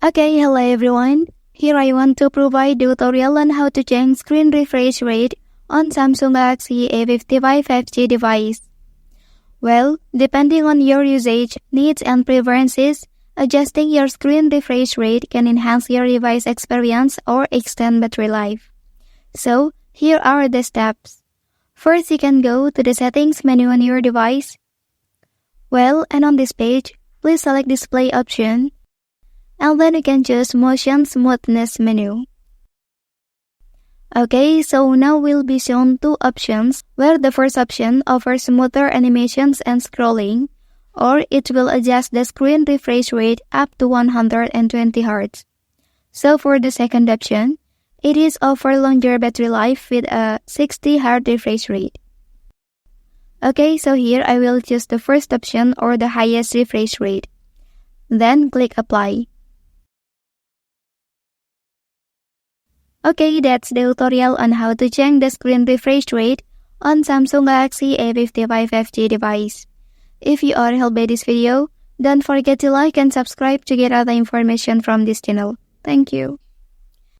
Okay, hello everyone. Here I want to provide tutorial on how to change screen refresh rate on Samsung Galaxy A55 5G device. Well, depending on your usage, needs and preferences, adjusting your screen refresh rate can enhance your device experience or extend battery life. So, here are the steps. First, you can go to the settings menu on your device. Well, and on this page, please select display option. And then you can choose motion smoothness menu. Okay, so now we'll be shown two options, where the first option offers smoother animations and scrolling, or it will adjust the screen refresh rate up to 120 Hz. So for the second option, it is offer longer battery life with a 60 Hz refresh rate. Okay, so here I will choose the first option or the highest refresh rate. Then click apply. Okay, that's the tutorial on how to change the screen refresh rate on Samsung Galaxy A55 5G device. If you are helped by this video, don't forget to like and subscribe to get other information from this channel. Thank you.